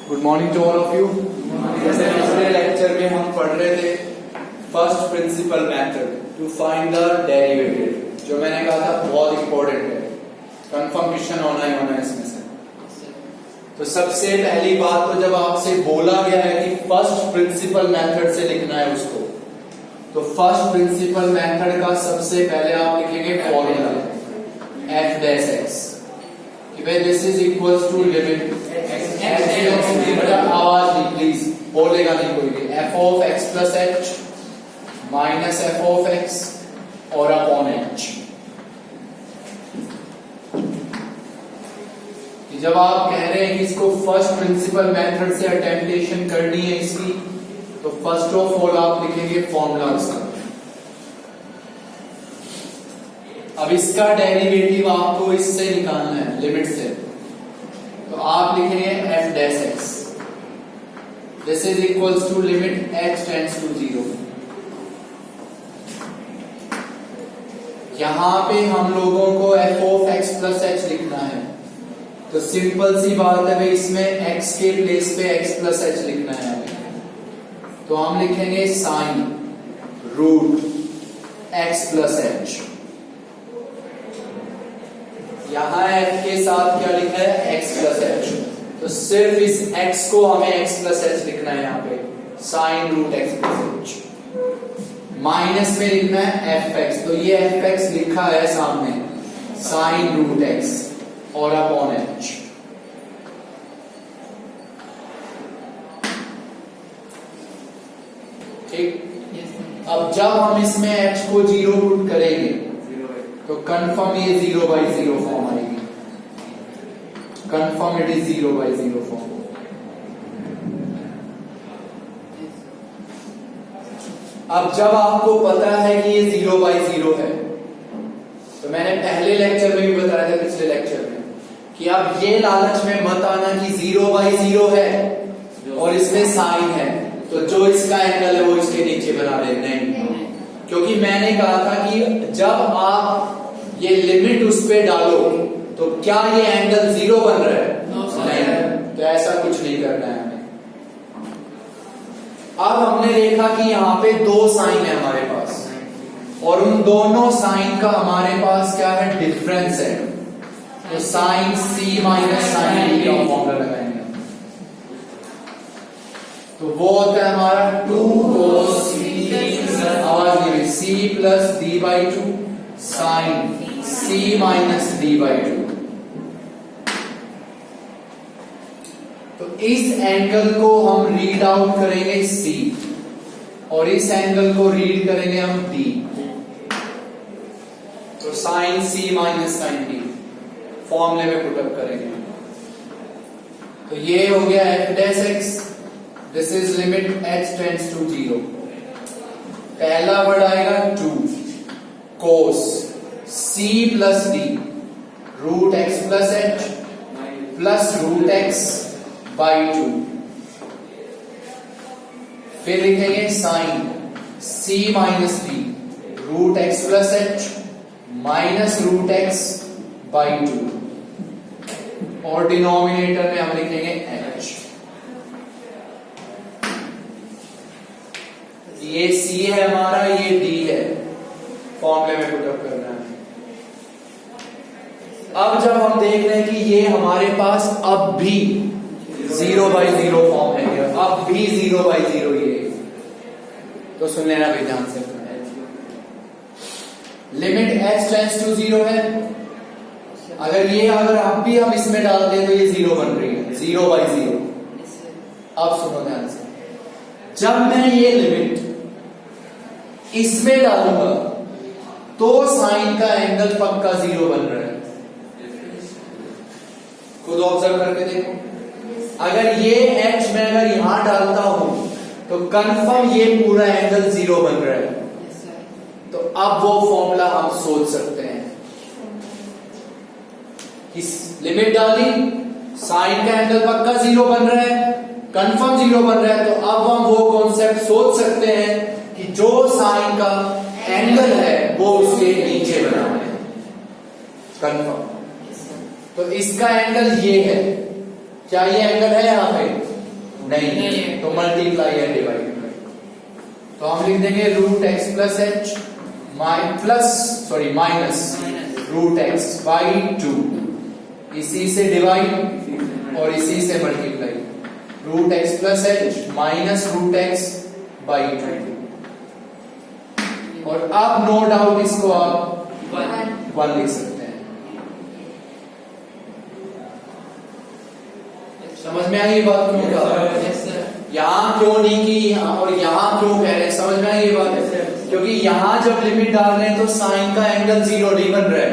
Good morning to all of you. जैसे पिछले lecture में हम पढ़ रहे थे first principle method to find the derivative, जो मैंने कहा था बहुत इंपॉर्टेंट है, कंफर्म क्वेश्चन होना ही होना है इसमें से। तो सबसे पहली बात तो जब आपसे बोला गया है कि फर्स्ट प्रिंसिपल मेथड से लिखना है उसको, तो फर्स्ट प्रिंसिपल मेथड का सबसे पहले आप लिखेंगे formula f dash x, this is equals to limit आवाज नहीं प्लीज, बोलेगा नहीं कोई भी, f of x plus h minus f of x और अपॉन एच। जब आप कह रहे हैं कि इसको फर्स्ट प्रिंसिपल मेथड से अटेम्प्टेशन करनी है इसकी, तो फर्स्ट ऑफ ऑल आप लिखेंगे फॉर्मूला उसका। अब इसका डेरिवेटिव आपको इससे निकालना है, लिमिट से, तो आप लिखेंगे f dash x, this is equals to limit x tends to 0। यहां पे हम लोगों को f of x plus h लिखना है, तो सिंपल सी बात है भाई, इसमें x के प्लेस पे x प्लस एच लिखना है हमें, तो हम लिखेंगे sine root x plus h. यहां f के साथ क्या लिखा है x प्लस एच, तो सिर्फ इस x को हमें x प्लस एच लिखना है यहां पे, sine root x plus h. Minus में लिखना है fx, तो ये fx लिखा है सामने, साइन रूट x और अपॉन एच। ठीक, अब जब हम इसमें h को 0 पुट करेंगे तो कंफर्म ये 0/0 फॉर्म आएगी, कंफर्म इट इज 0/0 फॉर्म। अब जब आपको पता है कि ये 0/0 है, तो मैंने पहले लेक्चर में भी बताया था, पिछले लेक्चर में, कि अब ये लालच में मत आना कि 0/0 है और इसमें साइन है तो जो इसका एंगल है वो इसके नीचे बना दे, नहीं, क्योंकि मैंने कहा था कि जब आप ये लिमिट उस पे डालो तो क्या ये एंगल 0 बन रहा है? नहीं, तो ऐसा कुछ नहीं करना है हमें। अब हमने देखा कि यहाँ पे दो साइन है हमारे पास, और उन दोनों साइन का हमारे पास क्या है, डिफरेंस है, तो sine c minus sine d का फॉर्मूला लगाएंगे, तो वो होता है हमारा 2 cos c plus d by 2 sine c minus d by 2। तो इस एंगल को हम रीड आउट करेंगे सी, और इस एंगल को रीड करेंगे हम डी, तो sine c minus sine d फॉर्मूले में पुटअप करेंगे। तो ये हो गया f dash x, this is limit h tends to 0। पहला वर्ड आएगा 2 cos c plus d root x plus h plus root x by 2। फिर लिखेंगे sine c minus d root x plus h minus root x by 2, और denominator में हम लिखेंगे h। ये c है हमारा, ये d है, फॉर्मूले में पुटअप करना है। अब जब हम देख रहे हैं कि ये हमारे पास अब भी 0/0 फॉर्म है, अब भी 0/0 ये, तो सुन लेना भाई ध्यान से, लिमिट h टेंड्स टू 0 है, अगर अब भी हम इसमें डाल दें तो ये 0 बन रही है, 0/0। अब सुनो ध्यान से, जब मैं ये लिमिट इसमें डालूंगा तो साइन का एंगल पक्का 0 बन रहा है, खुद ऑब्जर्व करके देखो। अगर ये h मैं अगर यहां डालता हूं तो कंफर्म ये पूरा एंगल 0 बन रहा है, तो अब वो फॉर्मूला हम सोच सकते हैं, इस लिमिट डाली, साइन का एंगल पक्का 0 बन रहा है, कंफर्म 0 बन रहा है, तो अब हम वो कॉन्सेप्ट सोच सकते हैं कि जो साइन का एंगल है वो उसके नीचे बनाना है, कंफर्म। तो इसका एंगल ये है, क्या ये एंगल है यहाँ पे? नहीं, तो मल्टीप्लाई या डिवाइड। तो हम लिख देंगे root x plus h minus root x by 2, इसी से डिवाइड और इसी से multiply, root x plus h minus root x by 2। और अब नो डाउट इसको आप 1 लिख सकते हैं। समझ में आई ये बात? क्यों कहा यहां क्यों नहीं की यहां और यहां क्यों कह रहे हैं? समझ में आई ये बात? क्योंकि यहां जब लिमिट डाल रहे हैं तो साइन का एंगल 0 नहीं बन रहा है,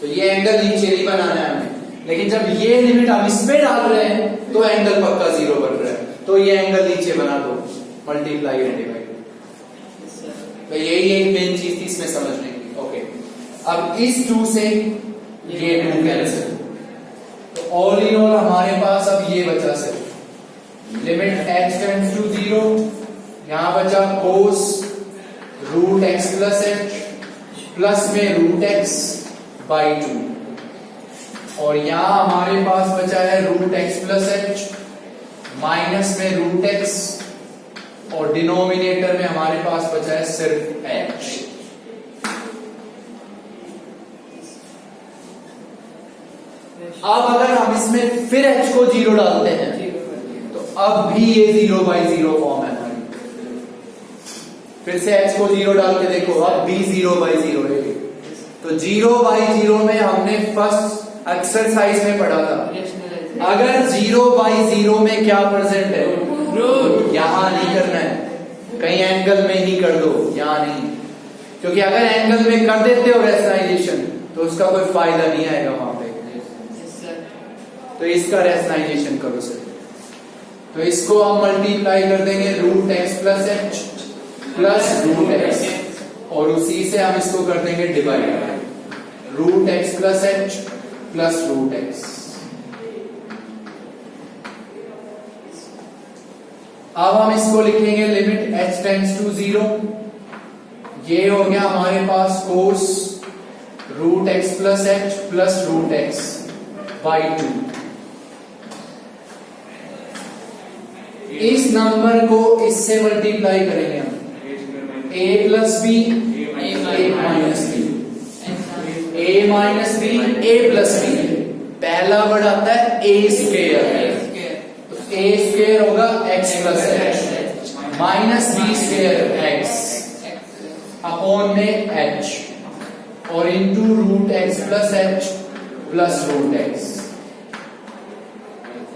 तो ये एंगल नीचे नहीं बनाना है हमें। लेकिन जब ये लिमिट हम इसमें डाल रहे हैं तो एंगल पक्का 0 बन रहा है, तो ये एंगल नीचे बना दो, मल्टीप्लाई एंड डिवाइड। तो यही एक मेन चीज थी इसमें समझने की। ओके, अब इस 2 से ये 2 कैंसिल, तो ऑल इन ऑल हमारे पास अब ये बचा सिर्फ लिमिट h टेंड्स टू 0, यहां बचा cos root x plus h plus में रूट एक्स बाई 2, और यहां हमारे पास बचा है root x plus h minus में रूट एक्स, और डिनोमिनेटर में हमारे पास बचा है सिर्फ h। अब अगर हम इसमें फिर h को 0 डालते हैं तो अब भी ये 0/0 फॉर्म है हमारी। फिर से h को 0 डाल के देखो, अब भी 0/0 है। तो 0/0 में हमने फर्स्ट एक्सरसाइज में पढ़ा था, अगर 0/0 में क्या प्रेजेंट है? रूट। यहां नहीं करना है, कहीं एंगल में ही कर दो, यहां नहीं, क्योंकि अगर एंगल में कर देते हो रेशनलाइजेशन तो उसका कोई फायदा नहीं आएगा वहां पे। तो इसका रेशनलाइजेशन करो सर। तो इसको हम मल्टीप्लाई कर देंगे root x plus h plus root x, और उसी से हम इसको कर देंगे divide, root x plus h plus root x. अब हम इसको लिखेंगे लिमिट h टेंड्स टू 0, ये हो गया हमारे पास cos root x plus h plus root x by 2। इस नंबर को इससे मल्टीप्लाई करेंगे हम, a plus b a minus b, a minus b a plus b, पहला वर्ड आता है a स्क्वायर, तो a स्क्वायर होगा x plus h minus b square x upon में h, और into root x plus h plus root x.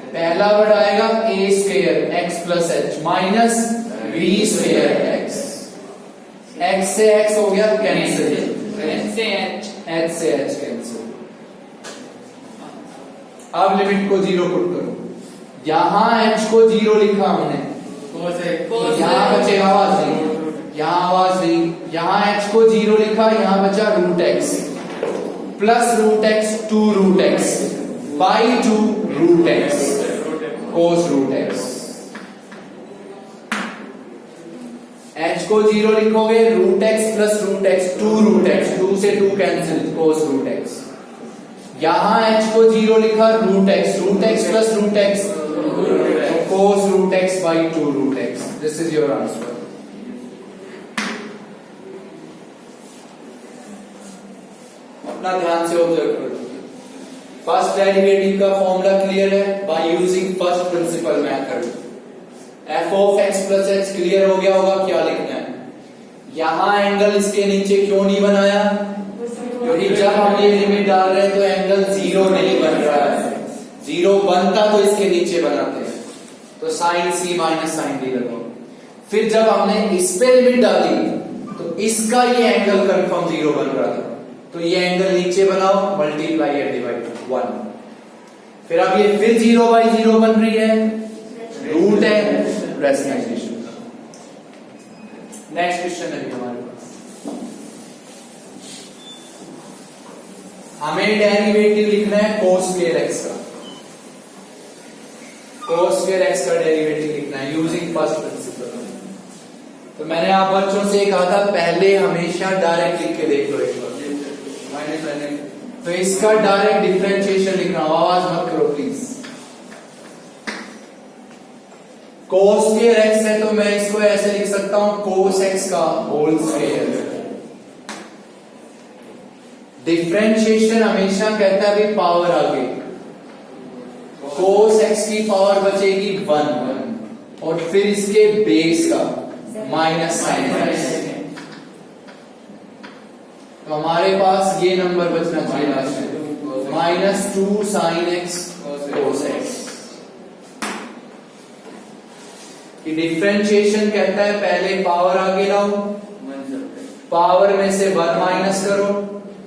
पहला word आएगा a square x plus h minus b square x, x से x हो गया cancel, h से h cancel. अब limit को 0 पुट करो, यहां h को 0 लिखा हमने, यहां बचे आवाज नहीं, यहां आवाज नहीं, यहां h को 0 लिखा, यहां बचा root x plus root x 2 root x by 2 root x cos root x. h को 0 लिखोगे, root x plus root x 2 root x, 2 से 2 कैंसिल, कोस रूट एक्स। यहां h को 0 लिखा, root x plus root x cos root x by 2 root x. This is your answer. अपना ध्यान से observe करो। फर्स्ट डेरिवेटिव का फॉर्मूला क्लियर है by using first principle method. f of x plus x clear हो गया होगा, क्या लिखना है? यहां एंगल इसके नीचे क्यों नहीं बनाया? क्योंकि जब हम ये लिमिट डाल रहे हैं तो एंगल 0 नहीं बन रहा है, 0 बनता तो इसके नीचे बनाते हैं, तो sine c minus sine d लगाओ। फिर जब हमने इस पे लिमिट डाली तो इसका ये एंगल कंफर्म 0 बन रहा था, तो ये एंगल नीचे बनाओ, मल्टीप्लाई या डिवाइड 1। फिर अब ये फिर 0/0 बन रही है, रूट है, रेशनलाइजेशन का। नेक्स्ट क्वेश्चन है हमारे पास, हमें डेरिवेटिव लिखना है cos स्क्वायर x का, cos स्क्वायर x का डेरिवेटिव लिखना है यूजिंग फर्स्ट प्रिंसिपल। तो मैंने आप बच्चों से कहा था पहले हमेशा डायरेक्ट लिख के देख लो एक बार, तो इसका डायरेक्ट डिफरेंशिएशन लिखना, आवाज मत करो प्लीज। cos स्क्वायर x है तो मैं इसको ऐसे लिख सकता हूं cos x का होल स्क्वायर। डिफरेंशिएशन हमेशा कहता है भाई पावर आगे, cos x की पावर बचेगी 1 और फिर इसके बेस का माइनस साइन x। तो हमारे पास ये नंबर बचना चाहिए लास्ट में, minus 2 sine x cos x। Differentiation कहता है पहले पावर आगे लाओ, पावर में से 1 माइनस करो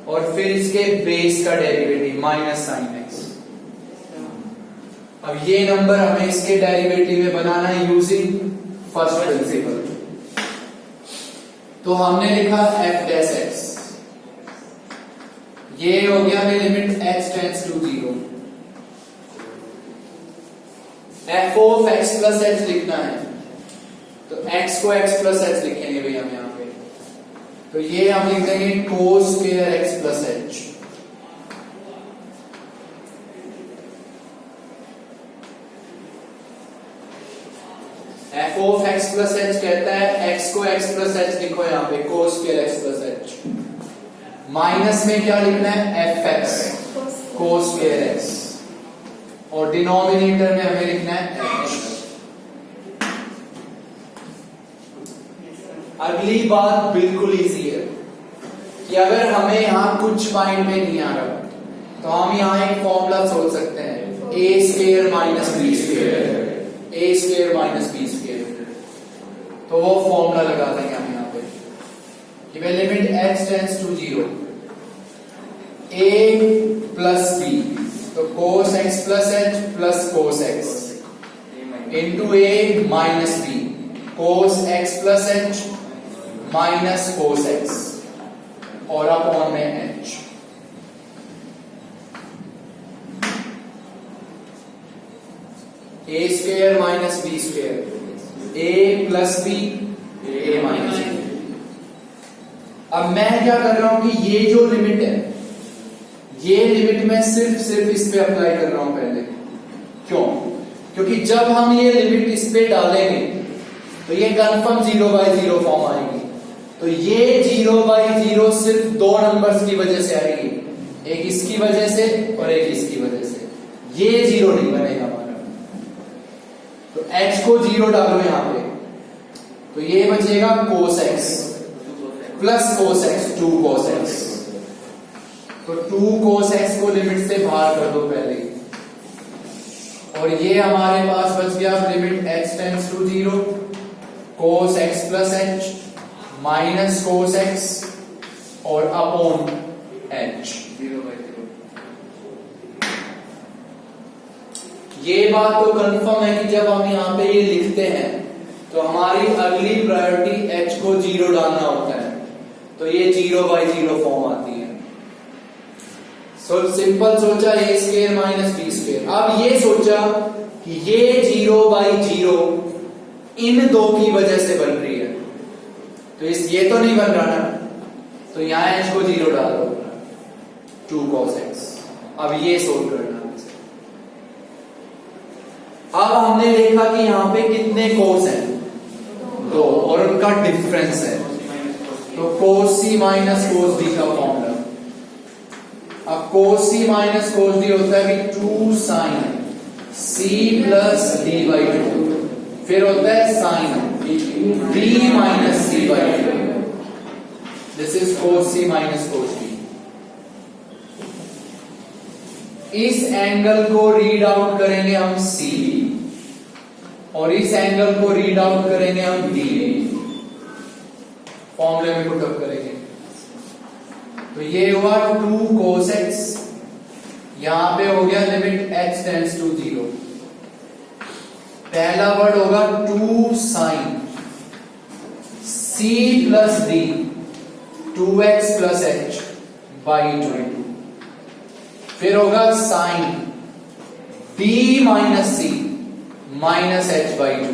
और फिर इसके बेस का डेरिवेटिव माइनस साइन x। अब ये नंबर हमें इसके डेरिवेटिव में बनाना है यूजिंग फर्स्ट प्रिंसिपल। तो हमने लिखा f डैश x, ये हो गया हमें limit h tends to 0। f of x plus h लिखना है तो x को x प्लस h लिखेंगे भैया हम यहाँ पे। तो ये हम लिख देंगे cos square x plus h। f of x plus h कहता है x को x प्लस h लिखो यहाँ पे cos square x plus h। Minus में क्या लिखना है fx cos स्क्वायर x और डिनोमिनेटर में हमें लिखना है h। अगली बात बिल्कुल इजी है कि अगर हमें यहां कुछ माइंड में नहीं आ रहा तो हम यहां एक फॉर्मूला सोच सकते हैं a square minus b square, a square minus b square. तो वो फॉर्मूला लगा देंगे हम यहां पे कि भाई limit h tends to 0 a plus b, तो cos x plus h plus cos x into a minus b cos x plus h minus cos x और अपॉन में h। a square minus b square, a plus b a minus b। अब मैं क्या कर रहा हूं कि ये जो लिमिट है ये लिमिट मैं सिर्फ इस पे अप्लाई कर रहा हूं पहले। क्यों? क्योंकि जब हम ये लिमिट इस पे डालेंगे तो ये कंफर्म 0/0 फॉर्म आएगी। तो ये 0/0 सिर्फ दो नंबर्स की वजह से आएगी, एक इसकी वजह से और एक इसकी वजह से। ये 0 नहीं बनेगा हमारा। तो h को 0 डालो यहां पे तो ये बचेगा cos x plus cos x 2 cos x। तो 2 cos x को लिमिट से बाहर कर दो पहले और ये हमारे पास बच गया limit h tends to 0 cos x plus h minus cos x और अपॉन h। 0/0। ये बात तो कंफर्म है कि जब हम यहां पे ये लिखते हैं तो हमारी अगली प्रायोरिटी h को 0 डालना होता है, तो ये 0/0 फॉर्म आती है। सिंपल सोचा a square minus b square. अब ये सोचा कि ये 0/0 इन दो की वजह से बन रही है, तो ये तो नहीं बन रहा ना, तो यहां h को 0 डाल दो 2 cos x। अब ये सोल्व करना। अब हमने देखा कि यहां पे कितने cos हैं, 2 और उनका डिफरेंस है, तो cos c minus cos d का फॉर्मूला। अब cos c minus cos d होता है 2 sin c प्लस d/2, फिर होता है sin d minus c/2। This is cos c minus cos d। इस एंगल को रीड आउट करेंगे हम c और इस एंगल को रीड आउट करेंगे हम d, फॉर्मूले में पुट अप करेंगे। तो ये हुआ 2 cos x, यहां पे हो गया लिमिट h टेंड्स टू 0। पहला वर्ड होगा 2 sin c plus d 2x plus h by 2, फिर होगा sin b minus c minus h by 2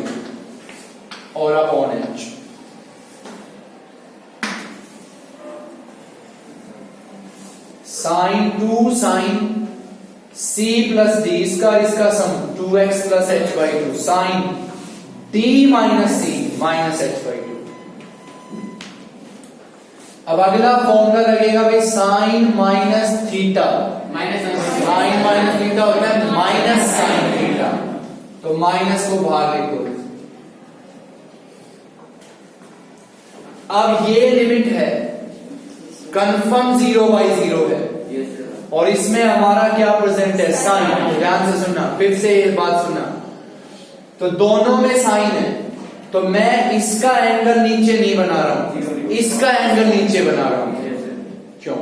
और upon h। sin 2 sin c plus d, इसका sum 2x plus h by 2 sin d minus c minus h by two. अब अगला formula लगेगा भाई sine minus theta, sine minus theta होता है minus sine theta, तो minus को बाहर लिख दो। अब ये लिमिट है कंफर्म 0/0 है और इसमें हमारा क्या प्रेजेंट है, साइन। ध्यान से सुनना, फिर से ये बात सुनना, तो दोनों में साइन है, तो मैं इसका एंगल नीचे नहीं बना रहा हूं, इसका एंगल नीचे बना रहा हूं। क्यों?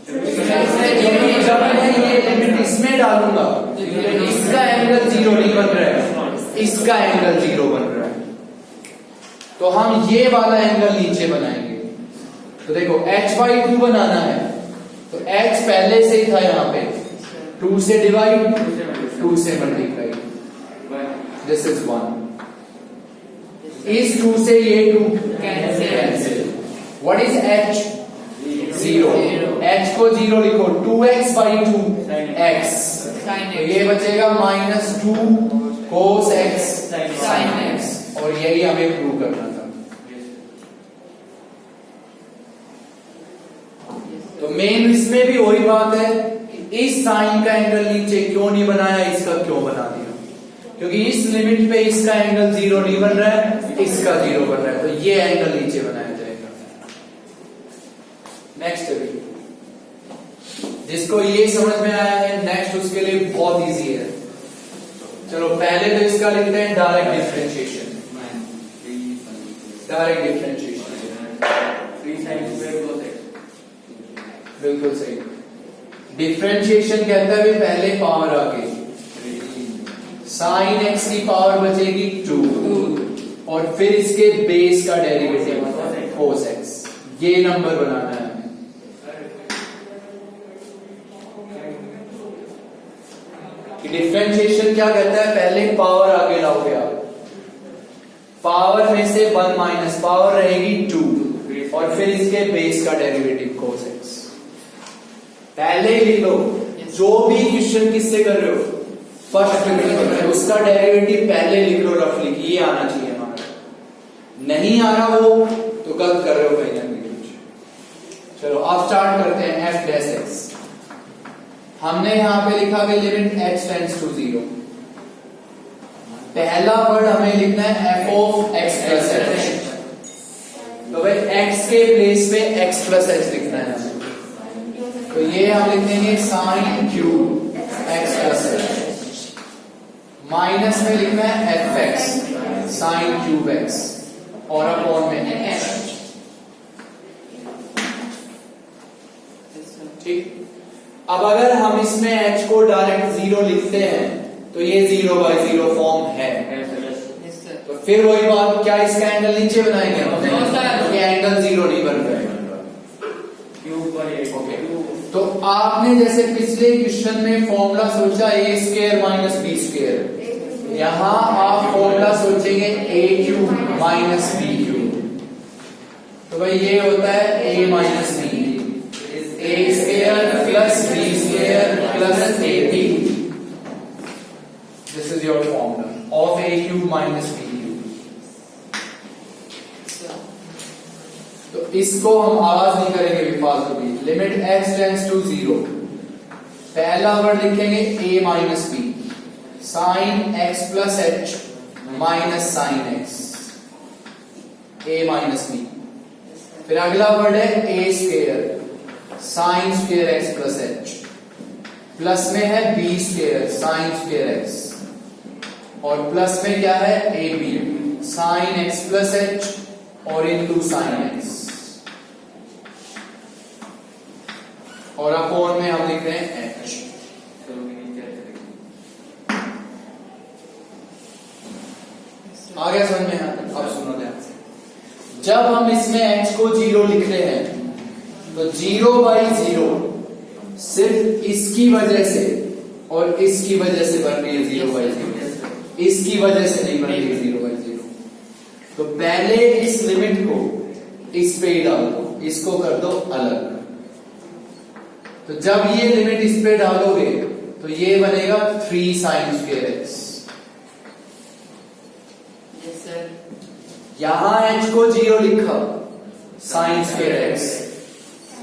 क्योंकि जब मैं ये लिमिट इसमें डालूंगा तो इसका एंगल 0 नहीं बन रहा है, इसका एंगल 0 बन रहा है, तो हम ये वाला एंगल नीचे बनाएंगे। तो देखो h/2 बनाना है, तो h पहले से ही था यहां पे, 2 से डिवाइड 2 से मल्टीप्लाई, दिस इज 1, इस 2 से ये 2 cancel. What is h? 0। h को 0 लिखो, 2x/2 x, तो ये बचेगा -2 cos x sin x, और यही हमें प्रूव करना था। तो मेन इसमें भी वही बात है कि इस साइन का एंगल नीचे क्यों नहीं बनाया, इसका क्यों बना दिया, क्योंकि इस लिमिट पे इसका एंगल 0 नहीं बन रहा है, इसका 0 बन रहा है, तो ये एंगल नीचे बनाया जाएगा। नेक्स्ट अभी जिसको ये समझ में आया है, नेक्स्ट उसके लिए बहुत इजी है। चलो पहले तो इसका लिखते हैं डायरेक्ट डिफरेंशिएशन। डायरेक्ट डिफरेंशिएशन बिल्कुल सही। डिफरेंशिएशन कहता है पहले पावर आगे, साइन एक्स की पावर बचेगी 2 और फिर इसके बेस का डेरिवेटिव cos x, ये नंबर बनाना है। डिफरेंशिएशन क्या कहता है, पहले पावर आगे लाओगे आप, पावर में से 1 माइनस पावर रहेगी 2 और फिर इसके बेस का डेरिवेटिव cos x। पहले ही लिख लो, जो भी क्वेश्चन किससे कर रहे हो, फर्स्ट क्वेश्चन, उसका डेरिवेटिव पहले लिख लो रफली, ये आना चाहिए हमारा, नहीं आ रहा वो तो गलत कर रहे हो कहीं ना कहीं। चलो अब स्टार्ट करते हैं f डैश x। हमने यहां पे लिखा कि लिमिट x टेंड्स टू 0, पहला वर्ड हमें लिखना है f of x plus h, तो भाई x के प्लेस पे x प्लस h लिखना है हमें, तो ये हम लिख देंगे sine cube x plus h, minus में लिखना है fx साइन क्यूब x और अपॉन में h। ठीक, अब अगर हम इसमें h को डायरेक्ट 0 लिखते हैं तो ये 0/0 फॉर्म है, तो फिर वही बात, क्या इसका एंगल नीचे बनाएंगे, क्योंकि एंगल 0 नहीं बन रहा है। ओके, तो आपने जैसे पिछले क्वेश्चन में फॉर्मूला सोचा a square minus b square, यहां आप फॉर्मूला सोचेंगे a cube minus b cube, तो भाई ये होता है a minus b, a square plus b square plus ab, this is your formula of a cube minus b cube. तो इसको हम आवाज नहीं करेंगे फालतू की, लिमिट x टेंड्स टू 0, पहला वर्ड लिखेंगे a minus b sine x plus h minus sine x, a minus b, फिर अगला वर्ड है a square sine square x plus h, plus में है b square sine square x, और plus में क्या है ab sine x plus h और इनटू साइन x, और अपॉन में हम लिख रहे हैं h। आ गया समझ में? अब सुनो ध्यान से, जब हम इसमें h को 0 लिखते हैं तो 0/0 सिर्फ इसकी वजह से और इसकी वजह से बन रही है 0/0, इसकी वजह से नहीं बन रही है 0/0। तो पहले इस लिमिट को इस पे ही डाल दो, इसको कर दो अलग, तो जब ये लिमिट इस पे डालोगे तो ये बनेगा 3 साइन स्क्वायर x, यहां h को 0 लिखा, sine square x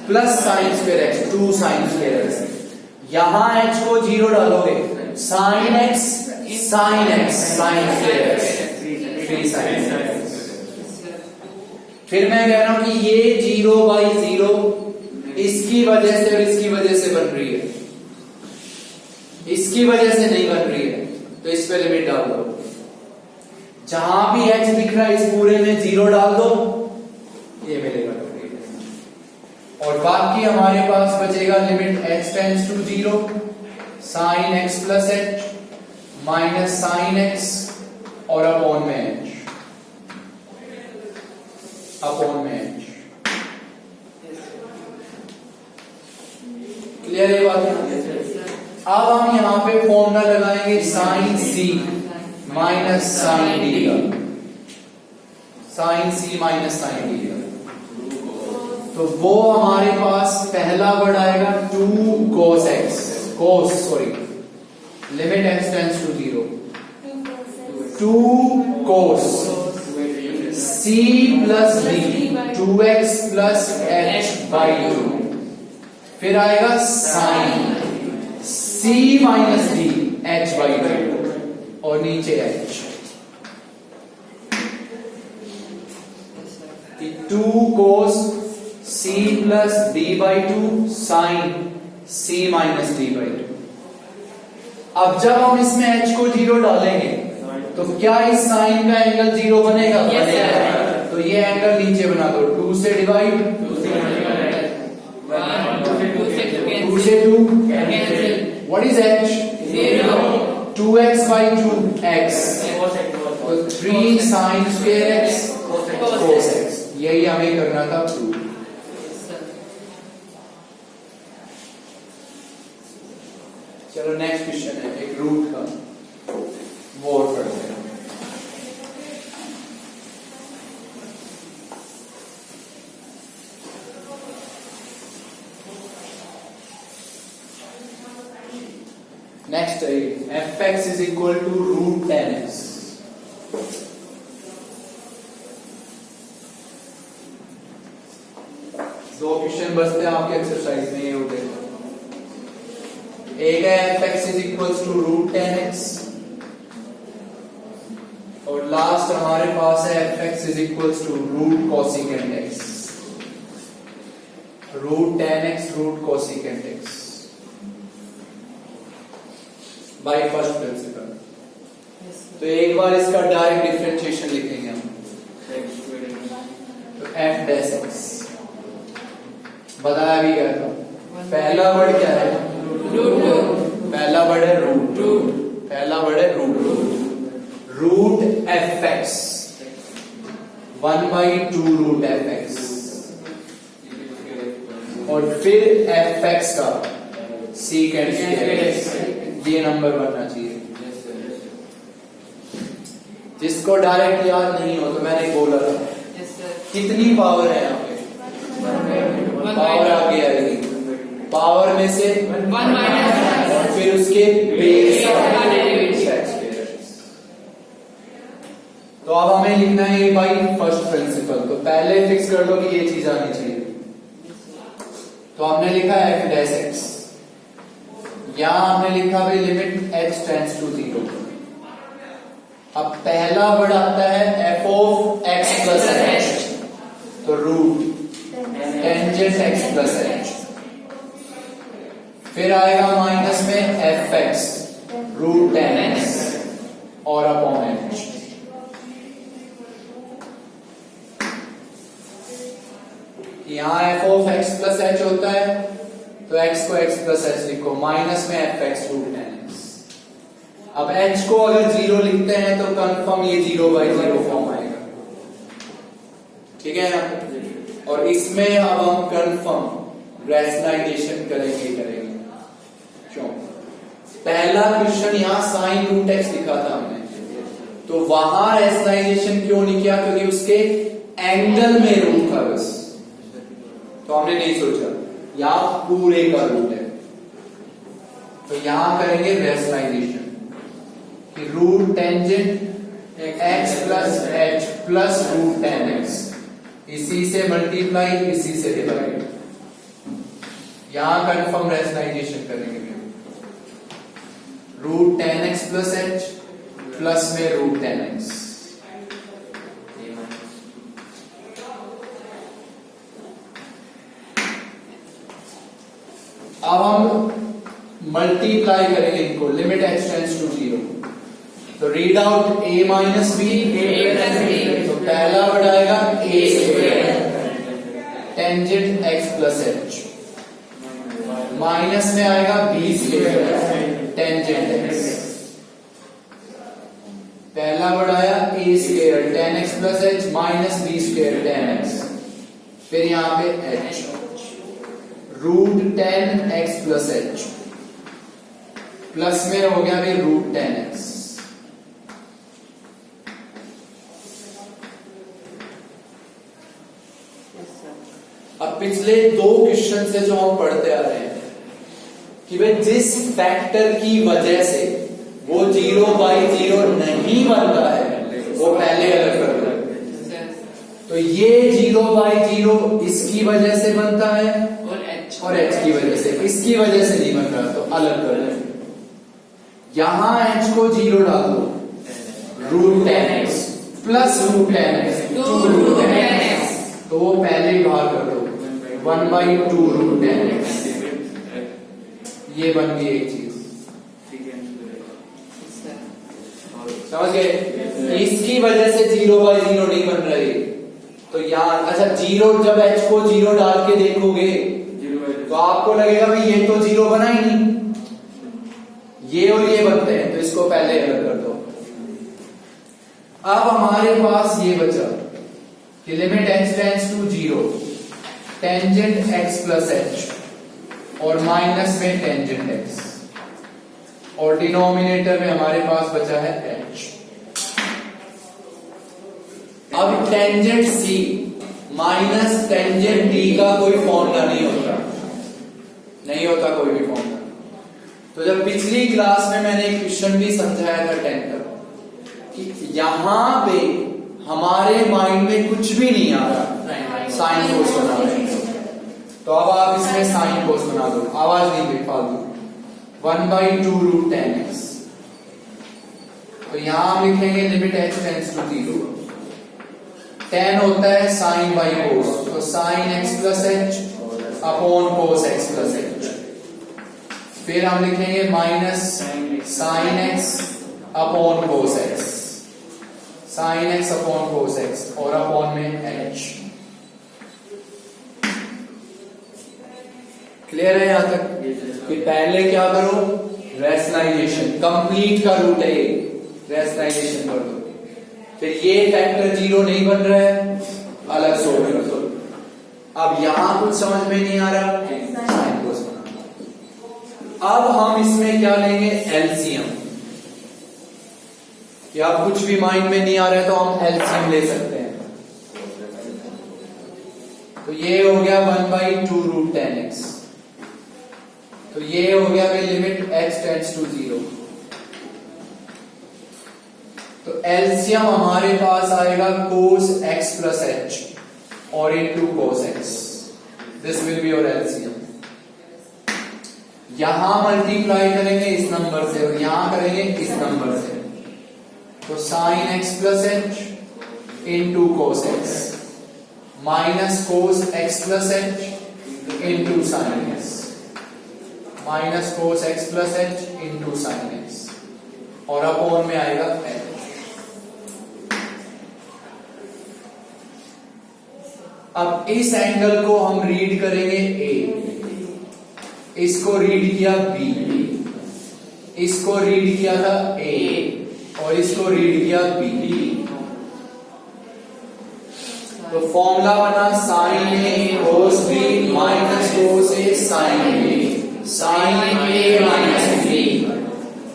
plus sine square x, 2 sine square x। यहां h को 0 डालोगे, sine x sine x sine square x, 3 sine x। फिर मैं कह रहा हूं कि ये 0/0 इसकी वजह से और इसकी वजह से बन रही है, इसकी वजह से नहीं बन रही है, तो इस पे लिमिट डाल दो। जहां भी h दिख रहा है इस पूरे में 0 डाल दो, ये मिलेगा। और बाकी हमारे पास बचेगा limit h tends to 0 sine x plus h minus sine x और अपॉन में h, अपॉन में h। क्लियर है बात? अब हम यहां पे फॉर्मूला लगाएंगे sine c minus sine d का, sine c minus sine d का। तो वो हमारे पास पहला वर्ड आएगा 2 cos x, cos sorry, limit x tends to 0, 2 cos c plus d, 2x plus h by 2। फिर आएगा sine c minus d h by 2 और नीचे h, 2 cos c plus d by 2 sine c minus d by 2। अब जब हम इसमें h को 0 डालेंगे तो क्या इस साइन का एंगल 0 बनेगा? बनेगा। तो ये एंगल नीचे बना दो, 2 से डिवाइड, 2 से 2, what is h? 2x by 2x, तो 3 sin square x cos x, यही हमें करना था प्रूव। चलो नेक्स्ट क्वेश्चन है एक रूट का, वो और पढ़ते हैं। नेक्स्ट है fx is equal to root 10x। दो क्वेश्चन बचते हैं आपके एक्सरसाइज में, ये हो गए। एक है fx is equal to root 10x और लास्ट हमारे पास है fx is equal to root cosecant x, root 10x root cosecant x by first principle. तो एक बार इसका डायरेक्ट डिफरेंशिएशन लिखेंगे हम, तो f डैश x बताया भी गया था। पहला वर्ड क्या है? पहला वर्ड है रूट, पहला वर्ड है रूट fx, 1/2 रूट fx, और फिर fx का सीकेंट स्क्वायर, ये नंबर बनना चाहिए। जिसको डायरेक्ट याद नहीं हो तो मैंने बोला था कितनी पावर है यहाँ पे, पावर आगे आएगी, पावर में से 1 माइनस और फिर उसके बेस का डेरिवेटिव। तो अब हमें लिखना है ये बाई फर्स्ट प्रिंसिपल, तो पहले फिक्स कर लो कि ये चीज आनी चाहिए। तो हमने लिखा है f डैश x, यहां हमने लिखा भाई लिमिट x टेंड्स टू 0। अब पहला वर्ड आता है f of x plus h, तो root tangent x plus h, फिर आएगा माइनस में fx रूट 10x और अपॉन h। यहां f of x plus h होता है तो x को x प्लस h लिखो, माइनस में fx रूट 10x। अब h को अगर 0 लिखते हैं तो कंफर्म ये 0/0 फॉर्म आएगा, ठीक है ना। और इसमें अब हम कंफर्म रैशनलाइजेशन करेंगे। क्यों? पहला क्वेश्चन यहां साइन रूट x लिखा था हमने, तो वहां रैशनलाइजेशन क्यों नहीं किया? क्योंकि उसके एंगल में रूट था बस, तो हमने नहीं सोचा यहां पूरे का रूट है, तो यहां करेंगे रैशनलाइजेशन कि root tangent x plus h plus root 10x, इसी से मल्टीप्लाई इसी से डिवाइड। यहां कंफर्म रेशनलाइजेशन करेंगे root 10x plus h plus में रूट 10x। अब हम मल्टीप्लाई करेंगे इनको, लिमिट x टेंड्स टू 0। तो read out a minus b, तो पहला वर्ड आएगा a square tangent x plus h, minus में आएगा b स्क्वायर टेंजेंट x। पहला वर्ड आया a square 10x plus h minus b square 10x, फिर यहां पे h root 10x plus h, plus में हो गया भी रूट 10x। अब पिछले दो क्वेश्चन से जो हम पढ़ते आ रहे हैं कि भाई जिस फैक्टर की वजह से वो 0/0 नहीं बनता है वो पहले अलग कर दो। तो ये 0/0 इसकी वजह से बनता है और h की वजह से, इसकी वजह से नहीं बन रहा तो अलग कर दो। यहां h को 0 डाल दो, root 10x plus root 10x two root 10x, तो वो पहले ही बाहर कर दो 1/2 रूट 10x। ये बन गई एक चीज, समझ गए? इसकी वजह से 0/0 नहीं बन रही। तो यार अच्छा 0, जब h को 0 डाल के देखोगे तो आपको लगेगा भाई ये तो 0 बना ही नहीं, ये और ये बनते हैं, तो इसको पहले अलग कर दो। अब हमारे पास ये बचा कि limit x tends to 0 tangent x plus h और माइनस में टेंजेंट x, और डिनोमिनेटर में हमारे पास बचा है h। अब tangent c minus tangent d का कोई फॉर्मूला नहीं होता, नहीं होता कोई भी फॉर्मूला। तो जब पिछली क्लास में मैंने एक क्वेश्चन भी समझाया था 10 का कि यहां पे हमारे माइंड में कुछ भी नहीं आ रहा, साइन कोस बना रहे हैं, तो अब आप इसमें साइन कोस बना दो, आवाज नहीं हुई फालतू, 1/2 रूट 10x। तो यहां हम लिखेंगे लिमिट x टेंड्स टू 0, 10 होता है साइन बाई कोस, तो sine x plus h upon cos x plus h। फिर हम लिखेंगे minus sine x upon cos x, sine x upon cos x और अपॉन में h। क्लियर है यहां तक? कि पहले क्या करो, रैशनलाइजेशन, कंप्लीट का रूट है ये, रैशनलाइजेशन कर दो। फिर ये फैक्टर 0 नहीं बन रहा है, अलग सोल्व कर दो। अब यहां कुछ समझ में नहीं आ रहा, साइन कोस बना। अब हम इसमें क्या लेंगे, एलसीएम। कि अब कुछ भी माइंड में नहीं आ रहा है तो हम एलसीएम ले सकते हैं। तो ये हो गया 1/2 रूट 10x, तो ये हो गया भाई लिमिट x टेंड्स टू 0। तो एलसीएम हमारे पास आएगा कोस x प्लस h और into cos x, this will be your LCM. यहां मल्टीप्लाई करेंगे इस नंबर से और यहां करेंगे इस नंबर से, तो sine x plus h into cos x minus cos x plus h into sine x, minus cos x plus h into sine x और अपॉन में आएगा h। अब इस एंगल को हम रीड करेंगे a, इसको रीड किया b, इसको रीड किया था a और इसको रीड किया b। तो फॉर्मूला बना sine a cos b minus cos a sine a, sine a minus b,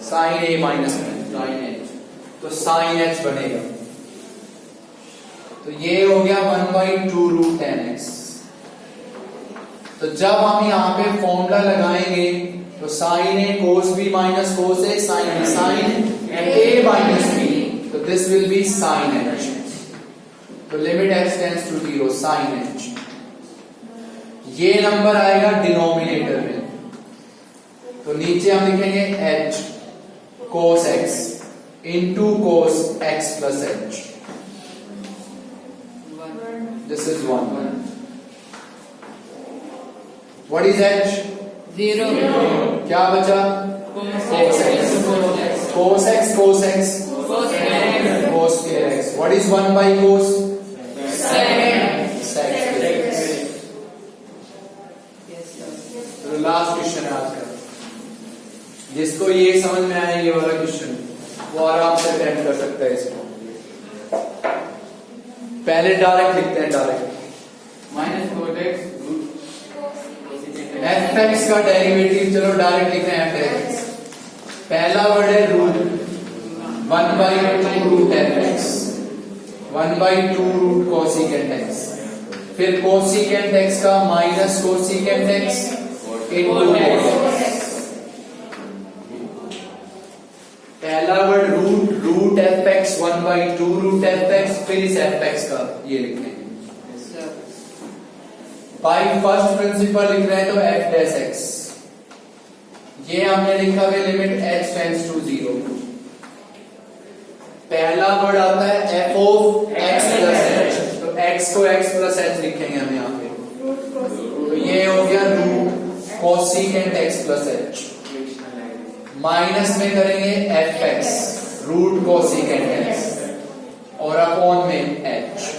sine a minus sine h, तो साइन h बनेगा। तो ये हो गया 1/2 रूट 10x। तो जब हम यहां पे फॉर्मूला लगाएंगे तो sine a cos b minus cos a sine a, sine a minus b, तो this will be sine h. तो limit x tends to 0 sine h. ये नंबर आएगा डिनोमिनेटर में, तो नीचे हम लिखेंगे h cos x into cos x plus h. This is 1। What is h? 0। क्या बचा? Cos x. Cos x cos x cos square x. What is 1 by cos? तो लास्ट क्वेश्चन है आज का, जिसको ये समझ में आया ये वाला क्वेश्चन, वो आराम से अटेम्प्ट कर सकता है इसको। पहले डायरेक्ट लिखते हैं, डायरेक्ट एफ एक्स का डेरिवेटिव, चलो डायरेक्ट लिखते हैं एफ एक्स। पहला वर्ड है root, 1 by 2 root f x, 1 by 2 root cosecant x, फिर कोसिकेंट एक्स का माइनस कोसिकेंट एक्स इनटू पहला word root, root f x 1 by 2 root f x, फिर इस एफ एक्स का ये लिखेंगे बाई फर्स्ट प्रिंसिपल लिख रहे हैं तो एफ डैश एक्स। ये हमने लिखा है लिमिट एच टेंड्स टू 0। पहला वर्ड आता है f of x plus h, तो एक्स को एक्स प्लस एच लिखेंगे हम यहाँ पे, तो ये हो गया root cosecant x plus h. Minus में करेंगे f x root cosecant x और अपॉन में एच।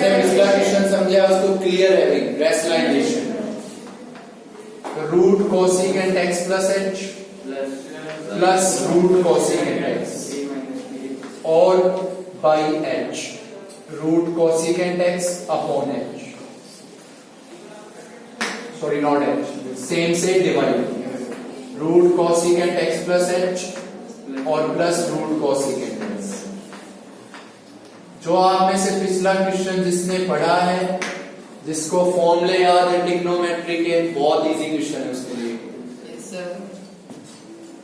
पिछला क्वेश्चन समझा उसको क्लियर है भाई, रेशनलाइजेशन। तो root cosecant x plus h plus root cosecant x और by h root cosecant x upon h, sorry not h, same से divide root cosecant x plus h और प्लस रूट कोसिकेंट एक्स। जो आप में से पिछला question जिसने पढ़ा है, जिसको फॉर्मूले याद है ट्रिग्नोमेट्री के, बहुत इजी क्वेश्चन है उसके लिए।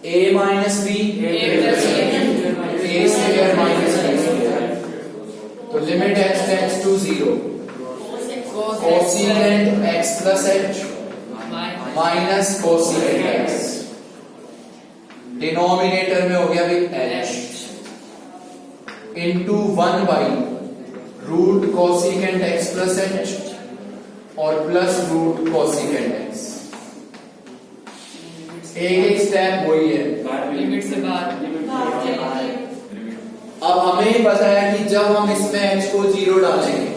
a minus b a square minus b square, तो limit x tends to 0 cosecant x plus h minus cosecant x, denominator में हो गया भी h into 1 by root cosecant x plus h और प्लस रूट कोसिकेंट x। एक step वही है, limit से बाहर। अब हमें पता है कि जब हम इसमें h को 0 डालेंगे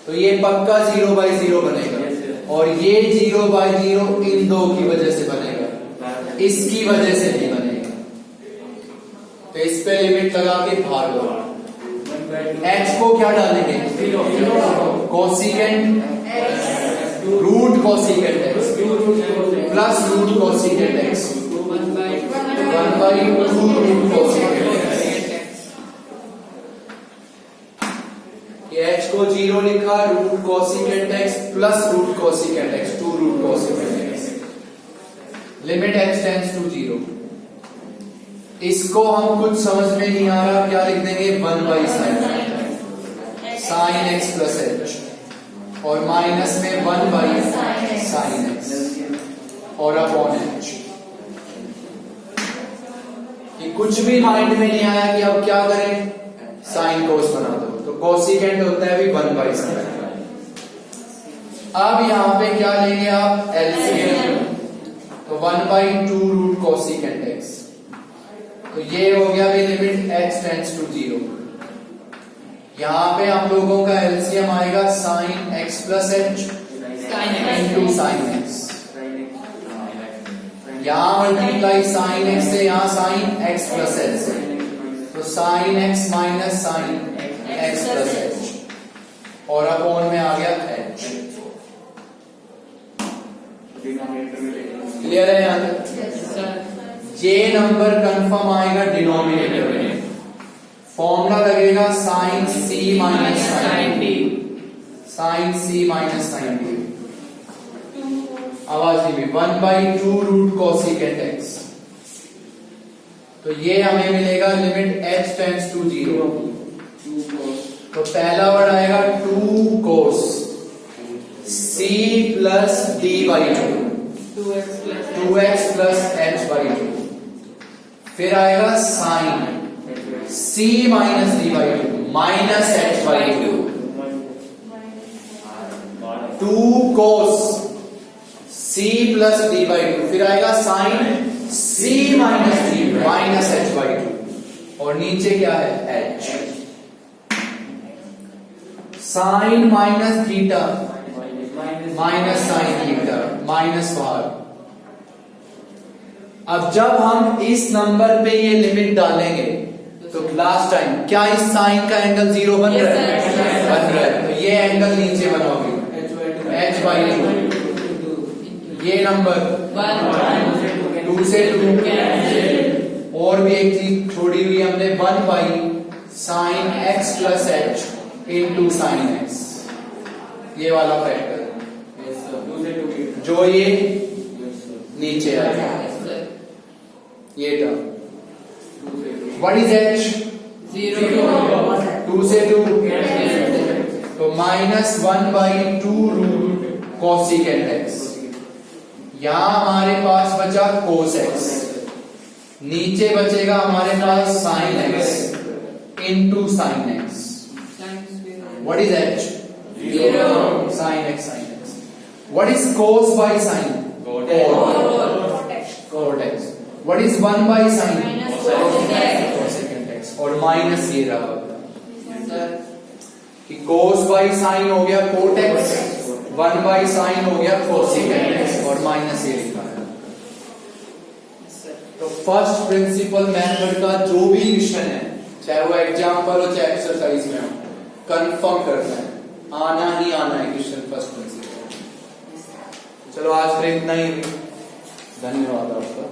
तो ये पक्का 0 बाई 0 बनेगा, और ये 0 बाई 0 इन दो की वजह से बनेगा, इसकी वजह से नहीं बनेगा। तो इस पे लिमिट लगा के भाग दो। h को क्या डालेंगे? Cosecant root cosecant x plus root cosecant x 1 by 2 root cosecant x। ये h को 0 लिखा, root cosecant x plus root cosecant x 2 root cosecant x, limit x tends to 0। इसको हम कुछ समझ में नहीं आ रहा, क्या लिख देंगे? 1 by sine x plus h और माइनस में 1 बाई साइन एक्स और अपॉन एच। कि कुछ भी माइंड में नहीं आया कि अब क्या करें, साइन कोस बना दो, तो कोसिकेंट होता है भी 1 बाई साइन। अब यहां पे क्या लेंगे आप? एलसीएम, तो 1 बाई 2 रूट कोसिकेंट एक्स, तो ये हो गया भी लिमिट x टेंड्स टू 0। यहां पे हम लोगों का एलसीएम आएगा sine x plus h into sine x. यहां मल्टीप्लाई साइन x से यहां साइन x प्लस एच से, तो sine x minus sine x plus h और अपॉन में आ गया h। क्लियर है यहां तक? ये नंबर कंफर्म आएगा डिनोमिनेटर में, फॉर्मूला लगेगा sine c minus sine d, sine c minus sine d। आवाज नहीं भी 1 बाई 2 रूट कोसिकेंट x तो ये हमें मिलेगा लिमिट h टेंड्स टू 0। तो पहला वर्ड आएगा 2 cos c plus d by 2x plus h by 2। फिर आएगा sine c minus d by 2 minus h by 2। 2 cos c plus d by 2। फिर आएगा sine c minus d minus h by 2। और नीचे क्या है h। Sine minus theta minus sine theta minus बाहर। अब जब हम इस नंबर पे ये लिमिट डालेंगे तो लास्ट टाइम क्या इस साइन का एंगल 0 बन रहा है? बन रहा है। तो ये एंगल नीचे बनाओगे h बाई 2। ये नंबर 2 से 2। और भी एक चीज छोड़ी हुई हमने 1 by sine x plus h into sine x। ये वाला फैक्टर जो ये नीचे आएगा ये टर्म। What is h? 2 से 2। तो minus 1 by 2 root cosecant x। यहां हमारे पास बचा कोस x। नीचे बचेगा हमारे पास sine x into sine x। What is h? 0. Sin x, sin x. What is cos by sin? Cot x. What is 1 by sin? Cosecant x. और minus ये रहा होगा कि cos by sin हो गया cot x, 1 by sin हो गया cosecant x और माइनस ये लिखा है। तो फर्स्ट प्रिंसिपल मेथड का जो भी क्वेश्चन है, चाहे वो एग्जाम्पल हो चाहे एक्सरसाइज में हो, कंफर्म करना है, आना ही आना है क्वेश्चन फर्स्ट प्रिंसिपल। चलो आज फिर इतना ही, धन्यवाद आपका।